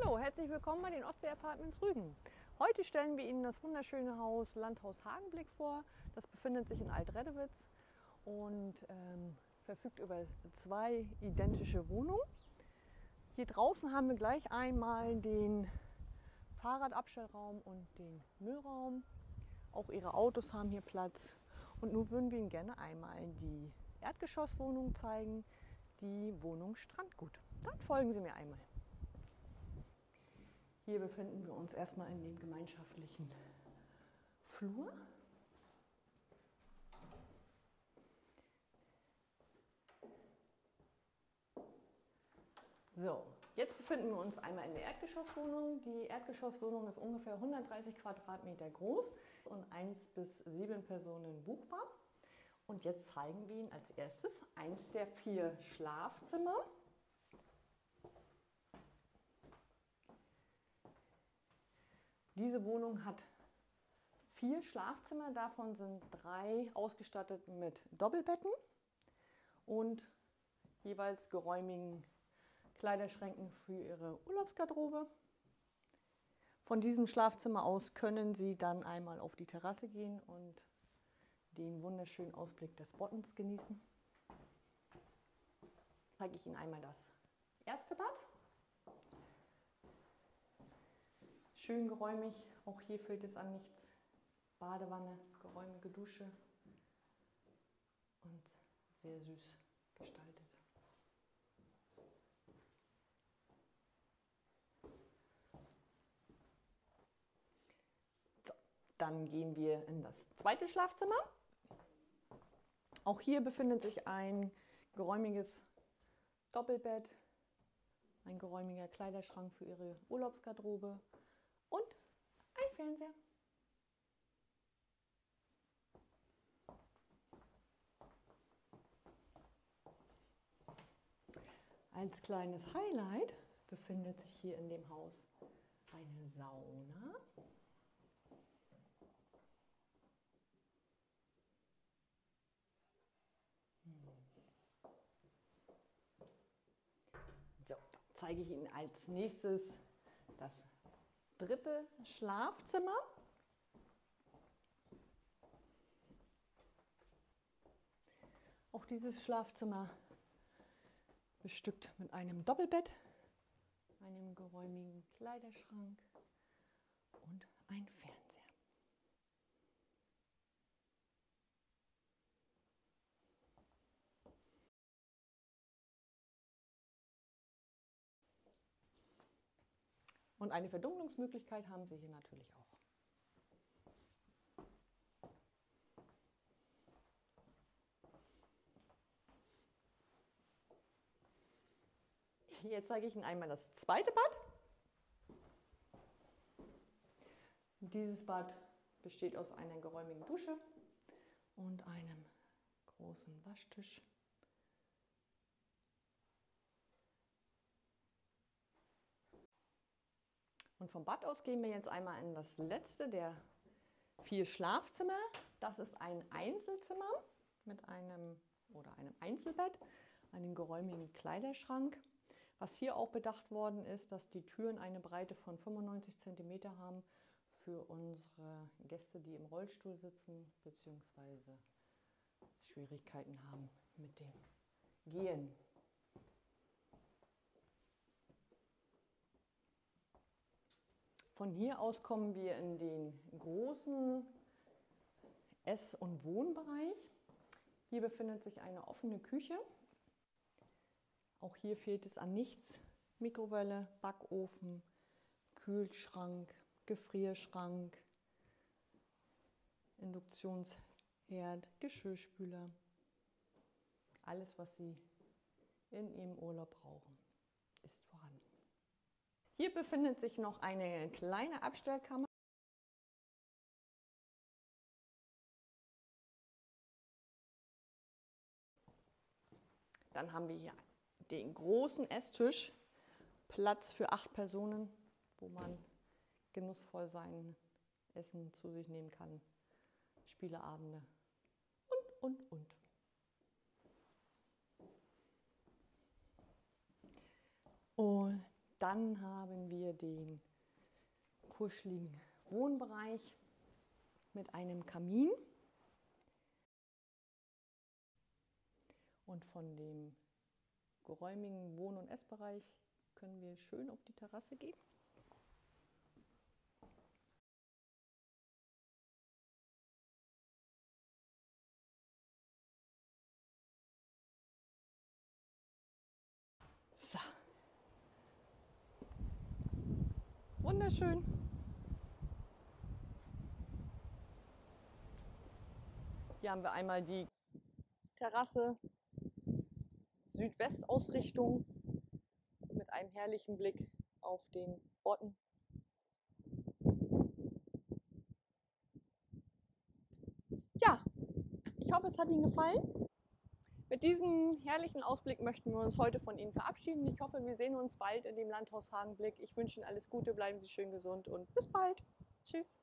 Hallo, herzlich willkommen bei den Ostsee Apartments Rügen. Heute stellen wir Ihnen das wunderschöne Haus Landhaus Hagenblick vor. Das befindet sich in Alt-Reddewitz und verfügt über zwei identische Wohnungen. Hier draußen haben wir gleich einmal den Fahrradabstellraum und den Müllraum. Auch Ihre Autos haben hier Platz. Und nun würden wir Ihnen gerne einmal die Erdgeschosswohnung zeigen, die Wohnung Strandgut. Dann folgen Sie mir einmal. Hier befinden wir uns erstmal in dem gemeinschaftlichen Flur. So, jetzt befinden wir uns einmal in der Erdgeschosswohnung. Die Erdgeschosswohnung ist ungefähr 130 Quadratmeter groß und 1 bis 7 Personen buchbar. Und jetzt zeigen wir Ihnen als erstes eins der 4 Schlafzimmer. Diese Wohnung hat 4 Schlafzimmer, davon sind 3 ausgestattet mit Doppelbetten und jeweils geräumigen Kleiderschränken für Ihre Urlaubsgarderobe. Von diesem Schlafzimmer aus können Sie dann einmal auf die Terrasse gehen und den wunderschönen Ausblick des Bottens genießen. Zeige ich Ihnen einmal das erste Bad. Schön geräumig, auch hier fehlt es an nichts. Badewanne, geräumige Dusche und sehr süß gestaltet. So, dann gehen wir in das zweite Schlafzimmer. Auch hier befindet sich ein geräumiges Doppelbett, ein geräumiger Kleiderschrank für Ihre Urlaubsgarderobe und ein Fernseher. Als kleines Highlight befindet sich hier in dem Haus eine Sauna. So, dann zeige ich Ihnen als nächstes das dritte Schlafzimmer. Auch dieses Schlafzimmer bestückt mit einem Doppelbett, einem geräumigen Kleiderschrank und ein Fernseher. Und eine Verdunklungsmöglichkeit haben Sie hier natürlich auch. Jetzt zeige ich Ihnen einmal das zweite Bad. Dieses Bad besteht aus einer geräumigen Dusche und einem großen Waschtisch. Und vom Bad aus gehen wir jetzt einmal in das letzte der 4 Schlafzimmer. Das ist ein Einzelzimmer mit einem Einzelbett, einem geräumigen Kleiderschrank. Was hier auch bedacht worden ist, dass die Türen eine Breite von 95 cm haben für unsere Gäste, die im Rollstuhl sitzen bzw. Schwierigkeiten haben mit dem Gehen. Von hier aus kommen wir in den großen Ess- und Wohnbereich. Hier befindet sich eine offene Küche. Auch hier fehlt es an nichts. Mikrowelle, Backofen, Kühlschrank, Gefrierschrank, Induktionsherd, Geschirrspüler. Alles, was Sie in Ihrem Urlaub brauchen, ist vorhanden. Hier befindet sich noch eine kleine Abstellkammer. Dann haben wir hier den großen Esstisch, Platz für 8 Personen, wo man genussvoll sein Essen zu sich nehmen kann, Spieleabende und. Und Dann haben wir den kuscheligen Wohnbereich mit einem Kamin. Und von dem geräumigen Wohn- und Essbereich können wir schön auf die Terrasse gehen. So. Wunderschön. Hier haben wir einmal die Terrasse, Südwestausrichtung mit einem herrlichen Blick auf den Bodden. Ja, ich hoffe, es hat Ihnen gefallen. Mit diesem herrlichen Ausblick möchten wir uns heute von Ihnen verabschieden. Ich hoffe, wir sehen uns bald in dem Landhaus Hagenblick. Ich wünsche Ihnen alles Gute, bleiben Sie schön gesund und bis bald. Tschüss.